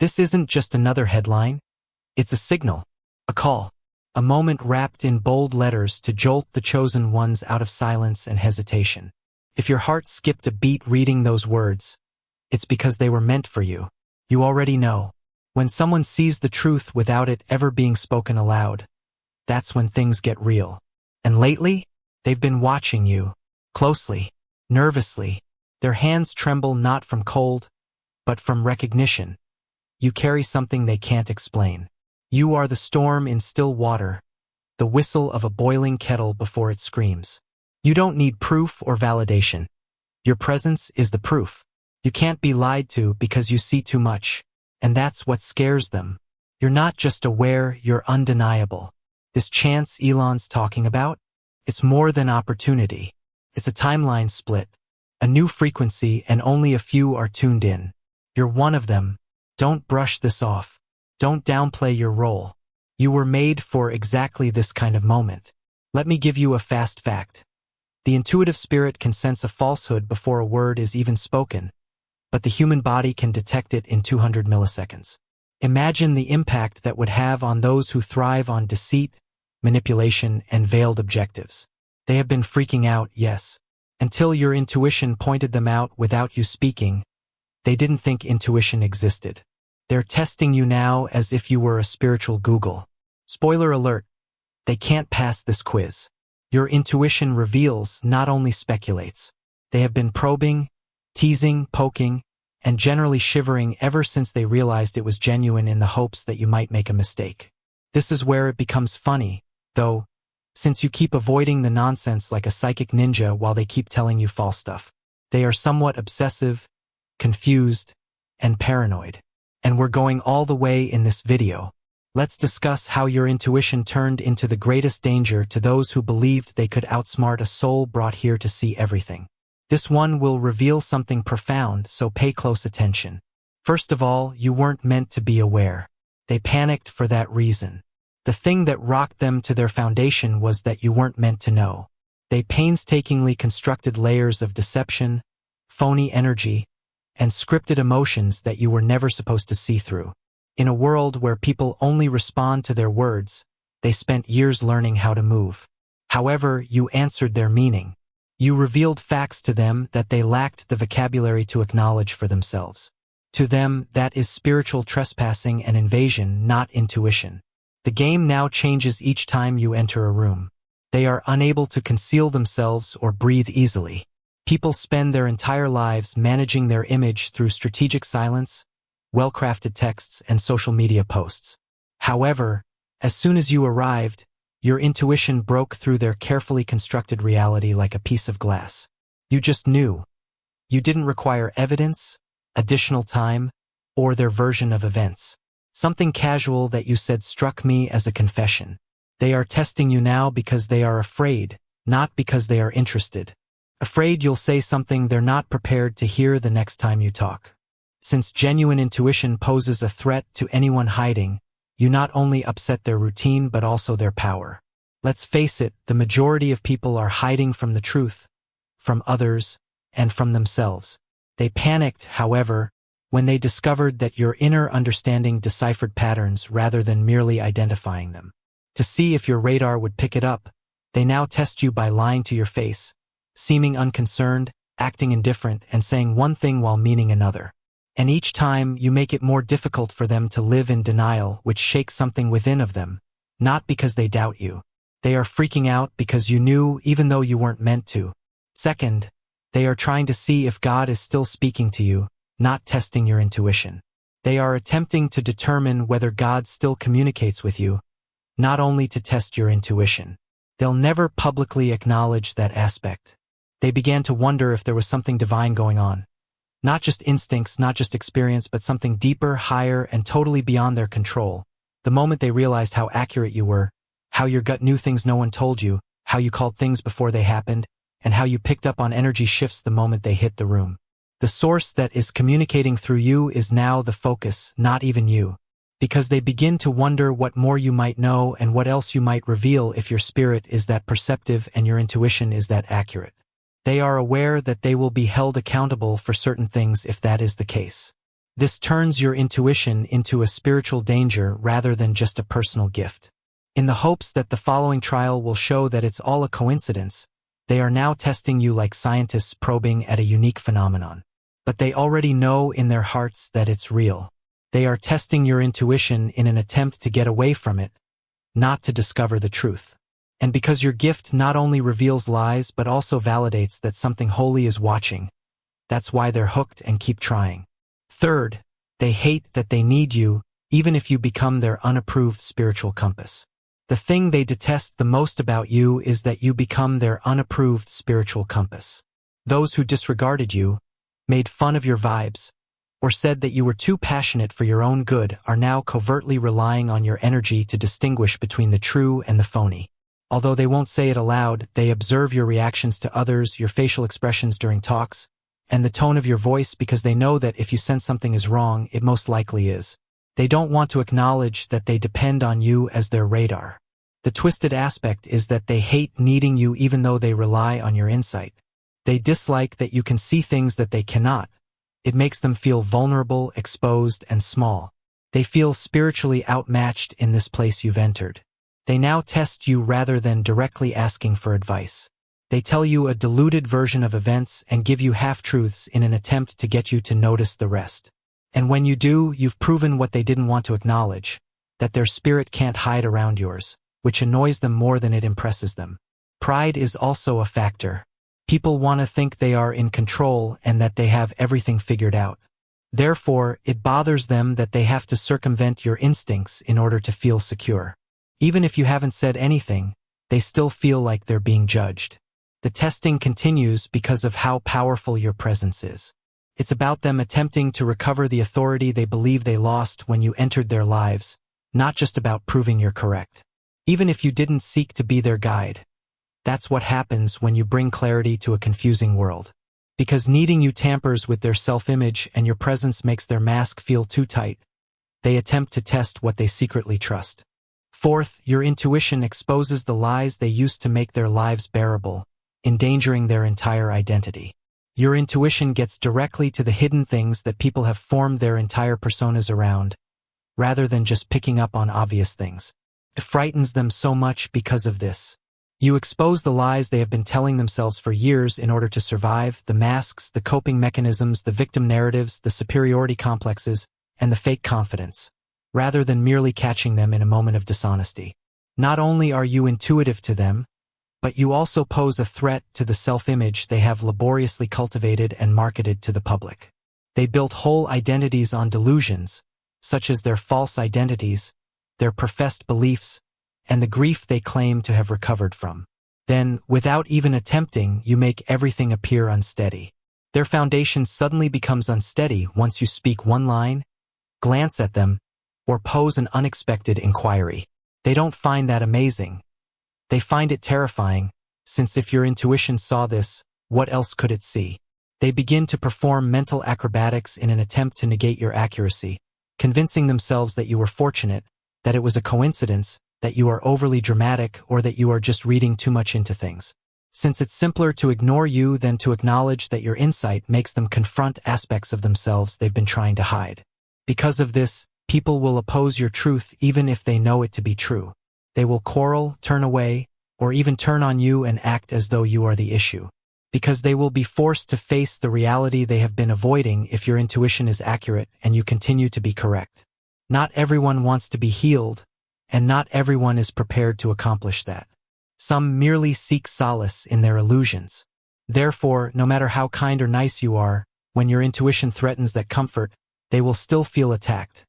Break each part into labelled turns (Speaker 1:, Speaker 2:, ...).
Speaker 1: This isn't just another headline. It's a signal, a call, a moment wrapped in bold letters to jolt the chosen ones out of silence and hesitation. If your heart skipped a beat reading those words, it's because they were meant for you. You already know. When someone sees the truth without it ever being spoken aloud, that's when things get real. And lately, they've been watching you, closely, nervously. Their hands tremble not from cold, but from recognition. You carry something they can't explain. You are the storm in still water, the whistle of a boiling kettle before it screams. You don't need proof or validation. Your presence is the proof. You can't be lied to because you see too much, and that's what scares them. You're not just aware, you're undeniable. This chance Elon's talking about, it's more than opportunity. It's a timeline split, a new frequency, and only a few are tuned in. You're one of them. Don't brush this off. Don't downplay your role. You were made for exactly this kind of moment. Let me give you a fast fact. The intuitive spirit can sense a falsehood before a word is even spoken, but the human body can detect it in 200 milliseconds. Imagine the impact that would have on those who thrive on deceit, manipulation, and veiled objectives. They have been freaking out, yes, until your intuition pointed them out without you speaking. They didn't think intuition existed. They're testing you now as if you were a spiritual Google. Spoiler alert, they can't pass this quiz. Your intuition reveals, not only speculates. They have been probing, teasing, poking, and generally shivering ever since they realized it was genuine in the hopes that you might make a mistake. This is where it becomes funny, though, since you keep avoiding the nonsense like a psychic ninja while they keep telling you false stuff. They are somewhat obsessive, confused, and paranoid. And we're going all the way in this video. Let's discuss how your intuition turned into the greatest danger to those who believed they could outsmart a soul brought here to see everything. This one will reveal something profound, so pay close attention. First of all, you weren't meant to be aware. They panicked for that reason. The thing that rocked them to their foundation was that you weren't meant to know. They painstakingly constructed layers of deception, phony energy, and scripted emotions that you were never supposed to see through. In a world where people only respond to their words, they spent years learning how to move. However, you answered their meaning. You revealed facts to them that they lacked the vocabulary to acknowledge for themselves. To them, that is spiritual trespassing and invasion, not intuition. The game now changes each time you enter a room. They are unable to conceal themselves or breathe easily. People spend their entire lives managing their image through strategic silence, well-crafted texts, and social media posts. However, as soon as you arrived, your intuition broke through their carefully constructed reality like a piece of glass. You just knew. You didn't require evidence, additional time, or their version of events. Something casual that you said struck me as a confession. They are testing you now because they are afraid, not because they are interested. Afraid you'll say something they're not prepared to hear the next time you talk. Since genuine intuition poses a threat to anyone hiding, you not only upset their routine but also their power. Let's face it, the majority of people are hiding from the truth, from others, and from themselves. They panicked, however, when they discovered that your inner understanding deciphered patterns rather than merely identifying them. To see if your radar would pick it up, they now test you by lying to your face, seeming unconcerned, acting indifferent, and saying one thing while meaning another. And each time, you make it more difficult for them to live in denial, which shakes something within of them, not because they doubt you. They are freaking out because you knew even though you weren't meant to. Second, they are trying to see if God is still speaking to you, not testing your intuition. They are attempting to determine whether God still communicates with you, not only to test your intuition. They'll never publicly acknowledge that aspect. They began to wonder if there was something divine going on. Not just instincts, not just experience, but something deeper, higher, and totally beyond their control. The moment they realized how accurate you were, how your gut knew things no one told you, how you called things before they happened, and how you picked up on energy shifts the moment they hit the room. The source that is communicating through you is now the focus, not even you. Because they begin to wonder what more you might know and what else you might reveal if your spirit is that perceptive and your intuition is that accurate. They are aware that they will be held accountable for certain things if that is the case. This turns your intuition into a spiritual danger rather than just a personal gift. In the hopes that the following trial will show that it's all a coincidence, they are now testing you like scientists probing at a unique phenomenon. But they already know in their hearts that it's real. They are testing your intuition in an attempt to get away from it, not to discover the truth. And because your gift not only reveals lies but also validates that something holy is watching, that's why they're hooked and keep trying. Third, they hate that they need you, even if you become their unapproved spiritual compass. The thing they detest the most about you is that you become their unapproved spiritual compass. Those who disregarded you, made fun of your vibes, or said that you were too passionate for your own good are now covertly relying on your energy to distinguish between the true and the phony. Although they won't say it aloud, they observe your reactions to others, your facial expressions during talks, and the tone of your voice because they know that if you sense something is wrong, it most likely is. They don't want to acknowledge that they depend on you as their radar. The twisted aspect is that they hate needing you even though they rely on your insight. They dislike that you can see things that they cannot. It makes them feel vulnerable, exposed, and small. They feel spiritually outmatched in this place you've entered. They now test you rather than directly asking for advice. They tell you a diluted version of events and give you half-truths in an attempt to get you to notice the rest. And when you do, you've proven what they didn't want to acknowledge, that their spirit can't hide around yours, which annoys them more than it impresses them. Pride is also a factor. People want to think they are in control and that they have everything figured out. Therefore, it bothers them that they have to circumvent your instincts in order to feel secure. Even if you haven't said anything, they still feel like they're being judged. The testing continues because of how powerful your presence is. It's about them attempting to recover the authority they believe they lost when you entered their lives, not just about proving you're correct. Even if you didn't seek to be their guide. That's what happens when you bring clarity to a confusing world. Because needing you tampers with their self-image and your presence makes their mask feel too tight, they attempt to test what they secretly trust. Fourth, your intuition exposes the lies they used to make their lives bearable, endangering their entire identity. Your intuition gets directly to the hidden things that people have formed their entire personas around, rather than just picking up on obvious things. It frightens them so much because of this. You expose the lies they have been telling themselves for years in order to survive, the masks, the coping mechanisms, the victim narratives, the superiority complexes, and the fake confidence, rather than merely catching them in a moment of dishonesty. Not only are you intuitive to them, but you also pose a threat to the self-image they have laboriously cultivated and marketed to the public. They built whole identities on delusions, such as their false identities, their professed beliefs, and the grief they claim to have recovered from. Then, without even attempting, you make everything appear unsteady. Their foundation suddenly becomes unsteady once you speak one line, glance at them, or pose an unexpected inquiry. They don't find that amazing. They find it terrifying, since if your intuition saw this, what else could it see? They begin to perform mental acrobatics in an attempt to negate your accuracy, convincing themselves that you were fortunate, that it was a coincidence, that you are overly dramatic, or that you are just reading too much into things. Since it's simpler to ignore you than to acknowledge that your insight makes them confront aspects of themselves they've been trying to hide. Because of this, people will oppose your truth even if they know it to be true. They will quarrel, turn away, or even turn on you and act as though you are the issue. Because they will be forced to face the reality they have been avoiding if your intuition is accurate and you continue to be correct. Not everyone wants to be healed, and not everyone is prepared to accomplish that. Some merely seek solace in their illusions. Therefore, no matter how kind or nice you are, when your intuition threatens that comfort, they will still feel attacked.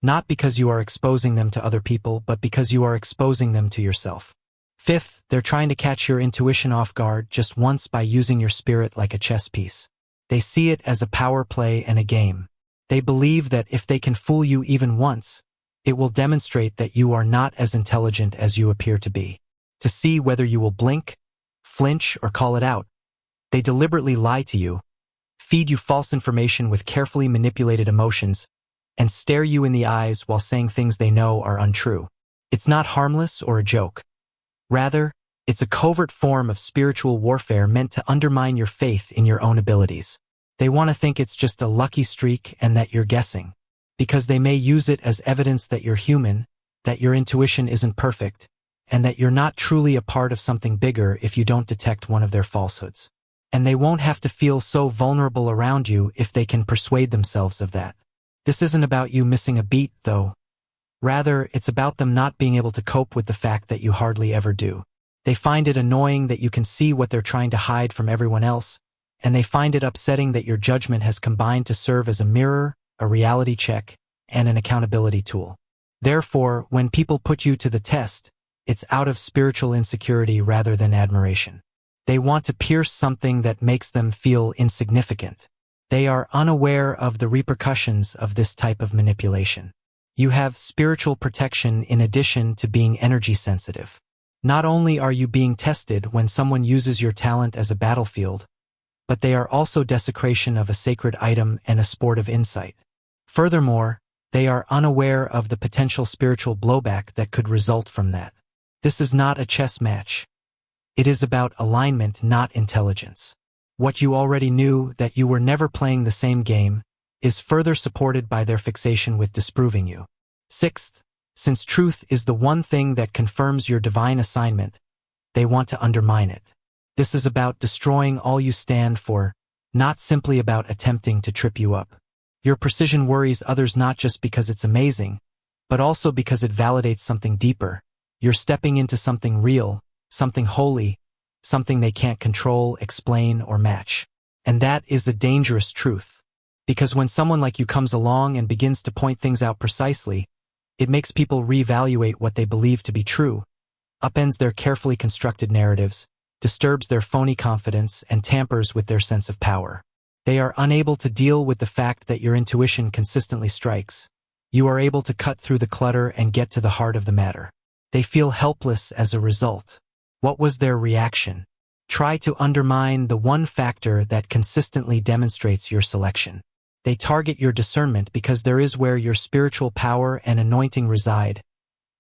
Speaker 1: Not because you are exposing them to other people, but because you are exposing them to yourself. Fifth, they're trying to catch your intuition off guard just once by using your spirit like a chess piece. They see it as a power play and a game. They believe that if they can fool you even once, it will demonstrate that you are not as intelligent as you appear to be. To see whether you will blink, flinch, or call it out, they deliberately lie to you, feed you false information with carefully manipulated emotions, and stare you in the eyes while saying things they know are untrue. It's not harmless or a joke. Rather, it's a covert form of spiritual warfare meant to undermine your faith in your own abilities. They want to think it's just a lucky streak and that you're guessing. Because they may use it as evidence that you're human, that your intuition isn't perfect, and that you're not truly a part of something bigger if you don't detect one of their falsehoods. And they won't have to feel so vulnerable around you if they can persuade themselves of that. This isn't about you missing a beat, though. Rather, it's about them not being able to cope with the fact that you hardly ever do. They find it annoying that you can see what they're trying to hide from everyone else, and they find it upsetting that your judgment has combined to serve as a mirror, a reality check, and an accountability tool. Therefore, when people put you to the test, it's out of spiritual insecurity rather than admiration. They want to pierce something that makes them feel insignificant. They are unaware of the repercussions of this type of manipulation. You have spiritual protection in addition to being energy sensitive. Not only are you being tested when someone uses your talent as a battlefield, but they are also desecration of a sacred item and a sport of insight. Furthermore, they are unaware of the potential spiritual blowback that could result from that. This is not a chess match. It is about alignment, not intelligence. What you already knew, that you were never playing the same game, is further supported by their fixation with disproving you. Sixth, since truth is the one thing that confirms your divine assignment, they want to undermine it. This is about destroying all you stand for, not simply about attempting to trip you up. Your precision worries others not just because it's amazing, but also because it validates something deeper. You're stepping into something real, something holy, something they can't control, explain, or match. And that is a dangerous truth. Because when someone like you comes along and begins to point things out precisely, it makes people reevaluate what they believe to be true, upends their carefully constructed narratives, disturbs their phony confidence, and tampers with their sense of power. They are unable to deal with the fact that your intuition consistently strikes. You are able to cut through the clutter and get to the heart of the matter. They feel helpless as a result. What was their reaction? Try to undermine the one factor that consistently demonstrates your selection. They target your discernment because there is where your spiritual power and anointing reside,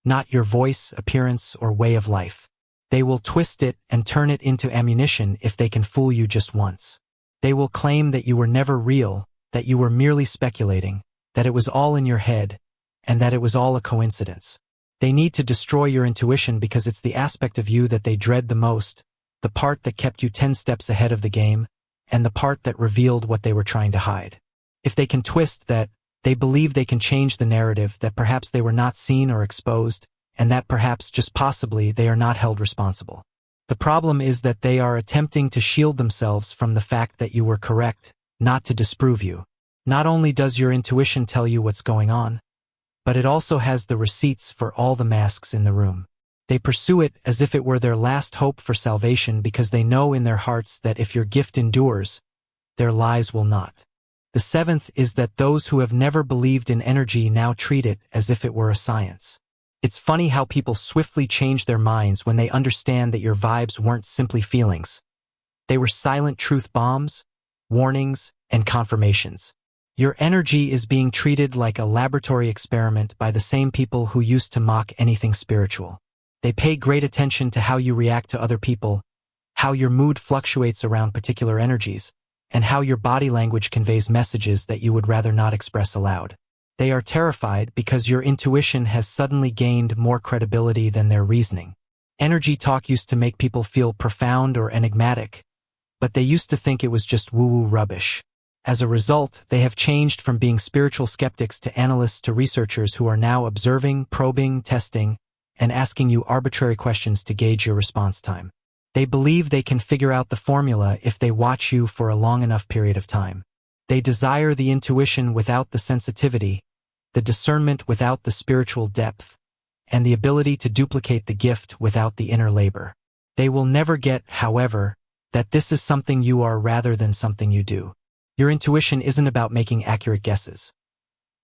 Speaker 1: not your voice, appearance, or way of life. They will twist it and turn it into ammunition if they can fool you just once. They will claim that you were never real, that you were merely speculating, that it was all in your head, and that it was all a coincidence. They need to destroy your intuition because it's the aspect of you that they dread the most, the part that kept you 10 steps ahead of the game, and the part that revealed what they were trying to hide. If they can twist that, they believe they can change the narrative, that perhaps they were not seen or exposed, and that perhaps, just possibly, they are not held responsible. The problem is that they are attempting to shield themselves from the fact that you were correct, not to disprove you. Not only does your intuition tell you what's going on, but it also has the receipts for all the masks in the room. They pursue it as if it were their last hope for salvation because they know in their hearts that if your gift endures, their lies will not. The seventh is that those who have never believed in energy now treat it as if it were a science. It's funny how people swiftly change their minds when they understand that your vibes weren't simply feelings. They were silent truth bombs, warnings, and confirmations. Your energy is being treated like a laboratory experiment by the same people who used to mock anything spiritual. They pay great attention to how you react to other people, how your mood fluctuates around particular energies, and how your body language conveys messages that you would rather not express aloud. They are terrified because your intuition has suddenly gained more credibility than their reasoning. Energy talk used to make people feel profound or enigmatic, but they used to think it was just woo-woo rubbish. As a result, they have changed from being spiritual skeptics to analysts to researchers who are now observing, probing, testing, and asking you arbitrary questions to gauge your response time. They believe they can figure out the formula if they watch you for a long enough period of time. They desire the intuition without the sensitivity, the discernment without the spiritual depth, and the ability to duplicate the gift without the inner labor. They will never get, however, that this is something you are rather than something you do. Your intuition isn't about making accurate guesses.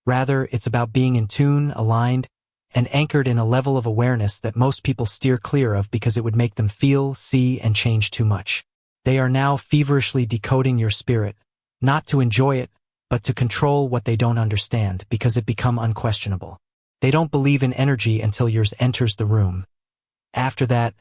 Speaker 1: Rather, it's about being in tune, aligned, and anchored in a level of awareness that most people steer clear of because it would make them feel, see, and change too much. They are now feverishly decoding your spirit, not to enjoy it, but to control what they don't understand because it become unquestionable. They don't believe in energy until yours enters the room. After that,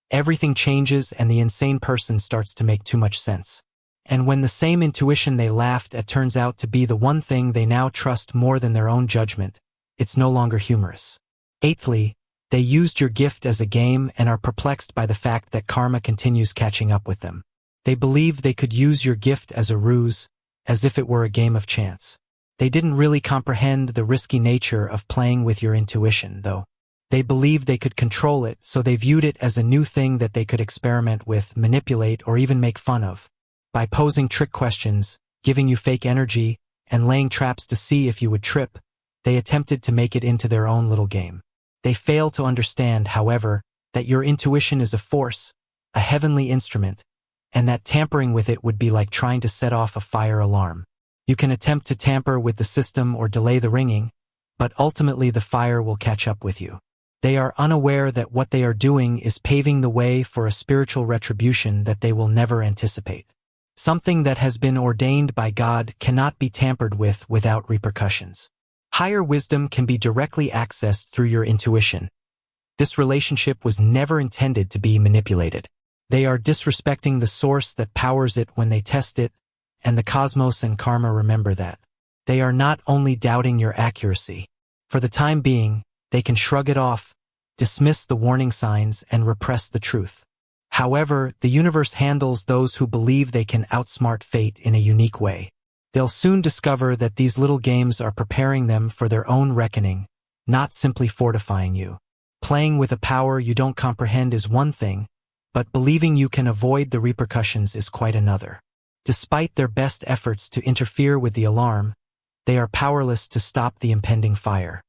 Speaker 1: everything changes and the insane person starts to make too much sense. And when the same intuition they laughed at turns out to be the one thing they now trust more than their own judgment, it's no longer humorous. Eighthly, they used your gift as a game and are perplexed by the fact that karma continues catching up with them. They believed they could use your gift as a ruse, as if it were a game of chance. They didn't really comprehend the risky nature of playing with your intuition, though. They believed they could control it, so they viewed it as a new thing that they could experiment with, manipulate, or even make fun of. By posing trick questions, giving you fake energy, and laying traps to see if you would trip, they attempted to make it into their own little game. They fail to understand, however, that your intuition is a force, a heavenly instrument, and that tampering with it would be like trying to set off a fire alarm. You can attempt to tamper with the system or delay the ringing, but ultimately the fire will catch up with you. They are unaware that what they are doing is paving the way for a spiritual retribution that they will never anticipate. Something that has been ordained by God cannot be tampered with without repercussions. Higher wisdom can be directly accessed through your intuition. This relationship was never intended to be manipulated. They are disrespecting the source that powers it when they test it, and the cosmos and karma remember that. They are not only doubting your accuracy. For the time being, they can shrug it off, dismiss the warning signs, and repress the truth. However, the universe handles those who believe they can outsmart fate in a unique way. They'll soon discover that these little games are preparing them for their own reckoning, not simply fortifying you. Playing with a power you don't comprehend is one thing, but believing you can avoid the repercussions is quite another. Despite their best efforts to interfere with the alarm, they are powerless to stop the impending fire.